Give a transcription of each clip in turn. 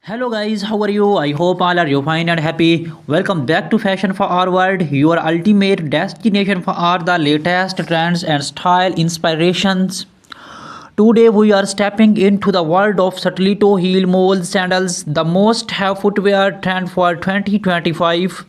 Hello guys, how are you? I hope all are you fine and happy. Welcome back to Fashion for Our World, your ultimate destination for all the latest trends and style inspirations. Today we are stepping into the world of Satellito heel mole sandals, the most have footwear trend for 2025.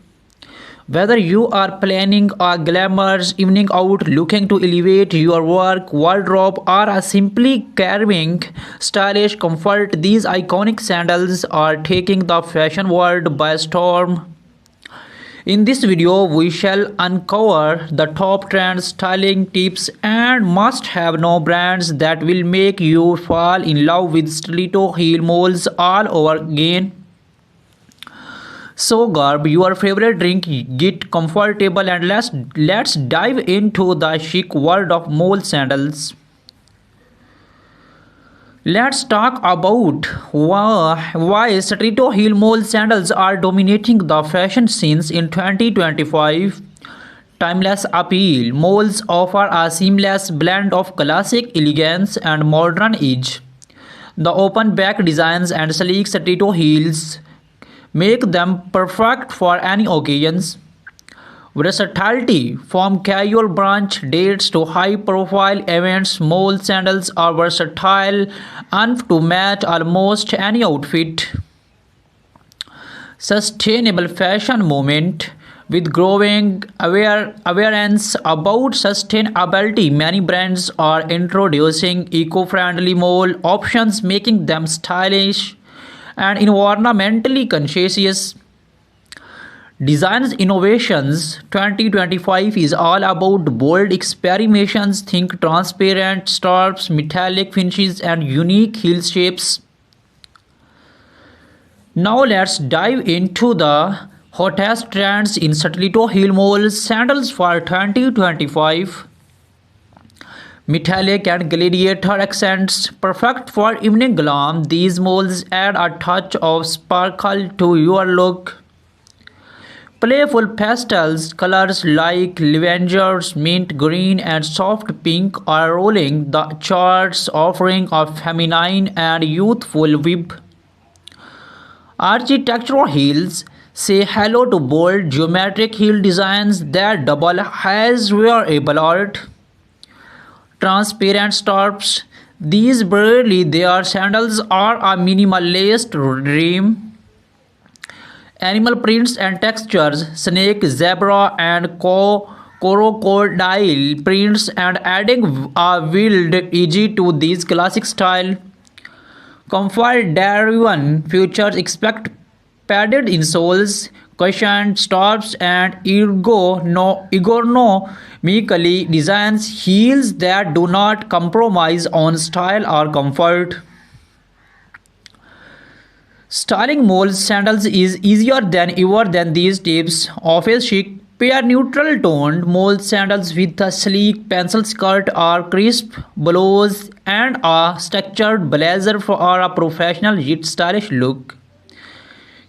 Whether you are planning a glamorous evening out, looking to elevate your work wardrobe, or are simply carving stylish comfort, these iconic sandals are taking the fashion world by storm. In this video, we shall uncover the top trends, styling tips, and must-have no brands that will make you fall in love with stiletto heel moles all over again. So grab your favorite drink, get comfortable, and let's dive into the chic world of mole sandals. Let's talk about why Streeto heel mole sandals are dominating the fashion scenes in 2025. Timeless appeal. Moles offer a seamless blend of classic elegance and modern edge. The open back designs and sleek Streeto heels make them perfect for any occasions. Versatility. From casual brunch dates to high profile events, mole sandals are versatile enough to match almost any outfit. Sustainable fashion movement. With growing awareness about sustainability, many brands are introducing eco-friendly mole options, making them stylish and environmentally conscious. Designs innovations 2025 is all about bold experimentations. Think transparent straps, metallic finishes, and unique heel shapes. Now let's dive into the hottest trends in Satellito heel mole sandals for 2025. Metallic and gladiator accents, perfect for evening glam. These molds add a touch of sparkle to your look. Playful pastels colors like lavender, mint green, and soft pink are rolling the charts, offering a feminine and youthful vibe. Architectural heels say hello to bold geometric heel designs that double as wearable art. Transparent straps. These barely their sandals are a minimalist dream. Animal prints and textures, snake, zebra, and crocodile prints, and adding a wild edge to these classic style. Comfort driven features expect padded insoles, cushioned straps, and ergonomically designed heels that do not compromise on style or comfort. Styling mole sandals is easier than ever than these tips. Office chic. Pair neutral toned mole sandals with a sleek pencil skirt or crisp blouse and a structured blazer for a professional yet stylish look.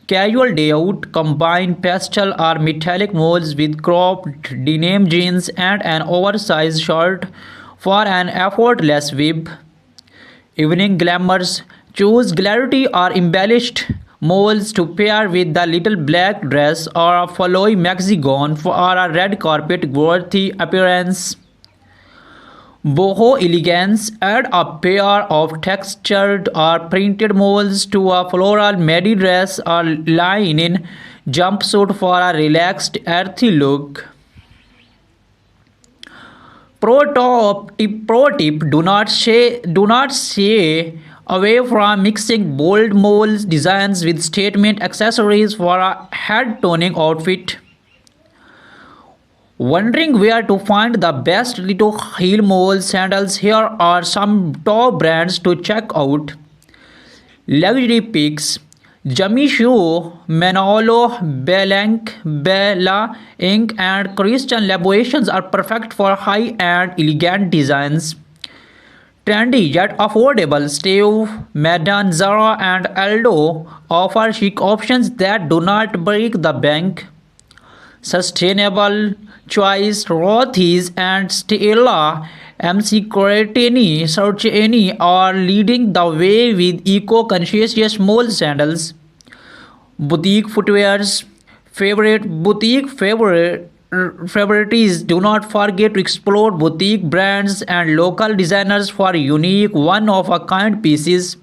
Casual day out. Combine pastel or metallic molds with cropped denim jeans and an oversized shirt for an effortless vibe. Evening glamours. Choose glittery or embellished molds to pair with the little black dress or a flowy maxi gown for a red carpet worthy appearance. Boho elegance. Add a pair of textured or printed molds to a floral midi dress or linen jumpsuit for a relaxed, earthy look. Pro tip: do not shy away from mixing bold mold designs with statement accessories for a head-toning outfit. Wondering where to find the best little heel mole sandals? Here are some top brands to check out. Luxury picks. Jamishu, Manolo, Bella Inc. and Christian Laborations are perfect for high-end elegant designs. Trendy yet affordable. Steve Madden, Zara, and Aldo offer chic options that do not break the bank. Sustainable choice. Rothy's and Stella MC Sarcheni are leading the way with eco-conscious mole sandals. Boutique footwear's favorite favorites. Do not forget to explore boutique brands and local designers for unique one-of-a-kind pieces.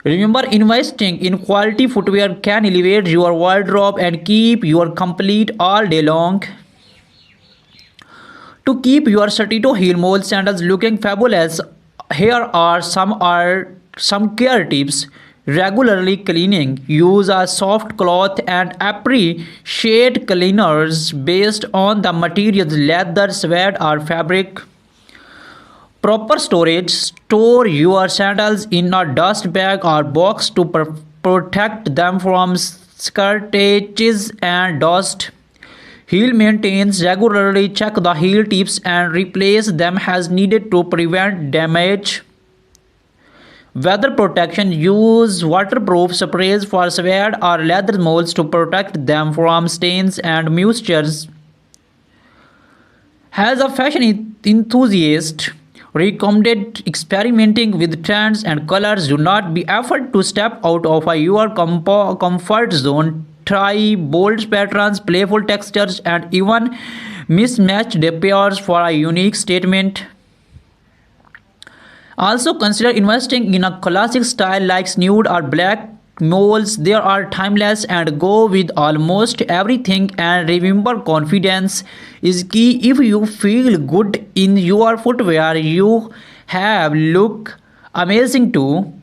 Remember, investing in quality footwear can elevate your wardrobe and keep you complete all day long. To keep your Satito heel mole sandals looking fabulous, here are some care tips. Regularly cleaning. Use a soft cloth and appreciate cleaners based on the materials leather, sweat, or fabric. Proper storage. Store your sandals in a dust bag or box to protect them from scratches and dust. Heel maintains. Regularly check the heel tips and replace them as needed to prevent damage. Weather protection. Use waterproof sprays for suede or leather molds to protect them from stains and moistures. As a fashion enthusiast, recommended experimenting with trends and colors. Do not be afraid to step out of your comfort zone. Try bold patterns, playful textures, and even mismatched pairs for a unique statement. Also consider investing in a classic style like nude or black moles. They are timeless and go with almost everything. And remember, confidence is key. If you feel good in your footwear, you have look amazing too.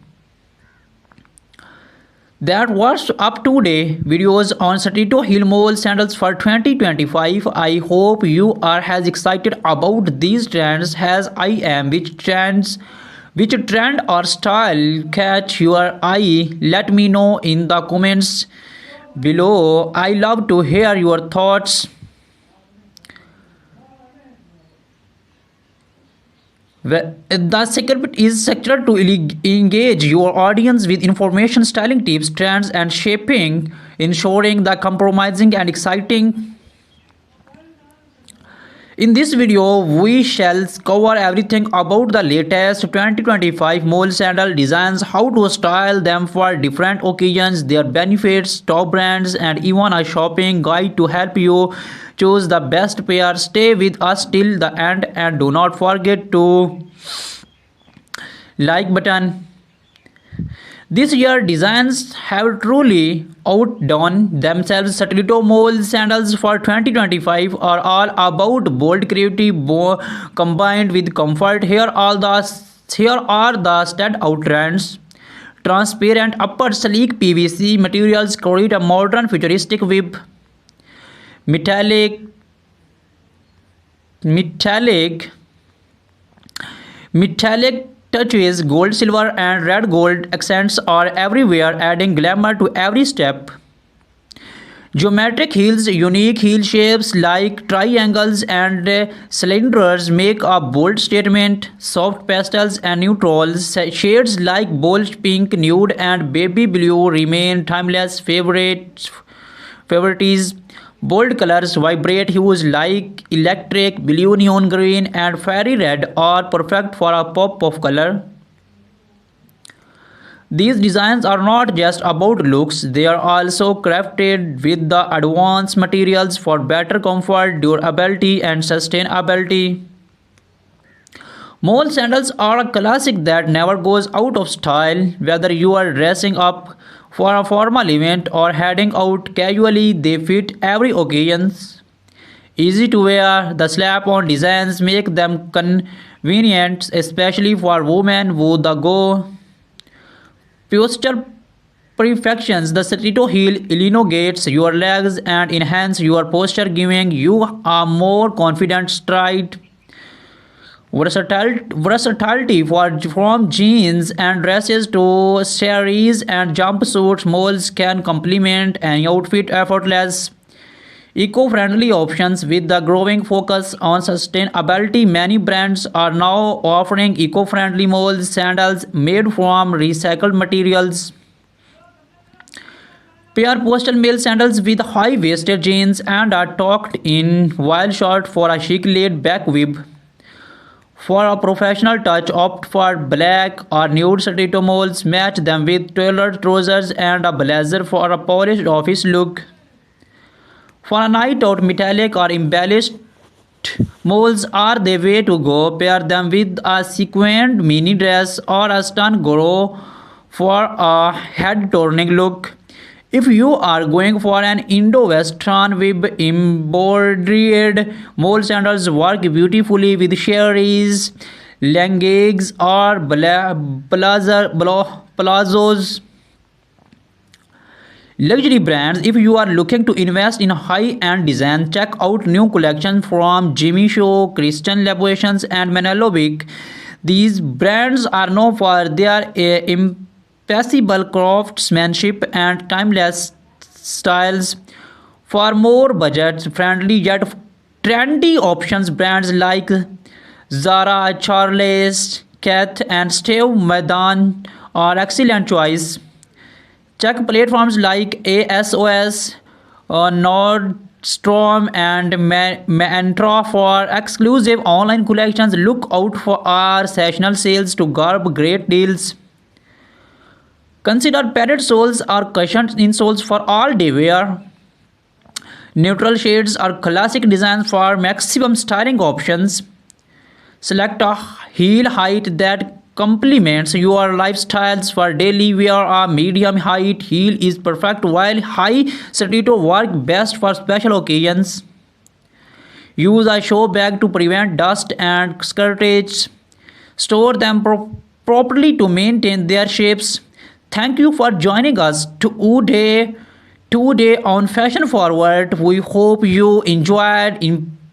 That was up today videos on Satito Heel Mole sandals for 2025. I hope you are as excited about these trends as I am. Which trend or style catch your eye? Let me know in the comments below. I love to hear your thoughts. The secret is sector to engage your audience with information, styling tips, trends, and shaping, ensuring the compromising and exciting. In this video, we shall cover everything about the latest 2025 mole sandal designs, how to style them for different occasions, their benefits, top brands, and even a shopping guide to help you choose the best pair. Stay with us till the end and do not forget to like button. This year designs have truly outdone themselves. Satellito Mole sandals for 2025 are all about bold creativity combined with comfort. Here are the standout trends. Transparent upper, sleek PVC materials create a modern futuristic web. Metallic metallic Metallic touches, gold, silver, and red gold accents are everywhere, adding glamour to every step. Geometric heels, unique heel shapes like triangles and cylinders make a bold statement. Soft pastels and neutrals, shades like bold pink, nude, and baby blue remain timeless favorites. Bold colors, vibrant hues like electric blue, neon green, and fairy red are perfect for a pop of color. These designs are not just about looks, they are also crafted with the advanced materials for better comfort, durability, and sustainability. Mole sandals are a classic that never goes out of style. Whether you are dressing up for a formal event or heading out casually, they fit every occasion. Easy to wear, the slap-on designs make them convenient, especially for women who go posture perfections. The Satito heel elongates your legs and enhance your posture, giving you a more confident stride. Versatility from jeans and dresses to saris and jumpsuits, moles can complement an outfit effortless. Eco-friendly options. With the growing focus on sustainability, many brands are now offering eco-friendly mole sandals made from recycled materials. Pair postal male sandals with high-waisted jeans and are tucked in while short for a chic laid-back web. For a professional touch, opt for black or nude stiletto moles. Match them with tailored trousers and a blazer for a polished office look. For a night out, metallic or embellished moles are the way to go. Pair them with a sequined mini dress or a stun glow for a head-turning look. If you are going for an Indo-Western with embroidered mole sandals, work beautifully with cherries, leggings, or palazzos. Luxury brands. If you are looking to invest in high-end design, check out new collections from Jimmy Choo, Christian Louboutin, and Manolo Blahnik. These brands are known for their impeccable craftsmanship and timeless styles. For more budget-friendly yet trendy options, brands like Zara, Charles, Kath, and Steve Madden are excellent choice. Check platforms like ASOS, Nordstrom, and Mantra for exclusive online collections. Look out for our seasonal sales to grab great deals. Consider padded soles or cushioned insoles for all day wear. Neutral shades are classic designs for maximum styling options. Select a heel height that complements your lifestyles. For daily wear, a medium height heel is perfect, while high stiletto work best for special occasions. Use a show bag to prevent dust and scratches. Store them properly to maintain their shapes. Thank you for joining us today on Fashion Forward. We hope you enjoyed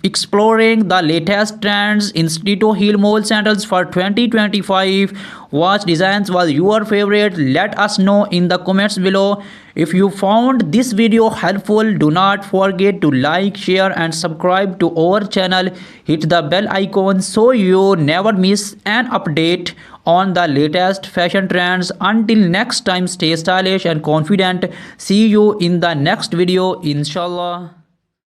exploring the latest trends in stiletto heel mole sandals for 2025. What designs was your favorite? Let us know in the comments below. If you found this video helpful, do not forget to like, share, and subscribe to our channel. Hit the bell icon so you never miss an update on the latest fashion trends. Until next time, stay stylish and confident. See you in the next video, inshallah.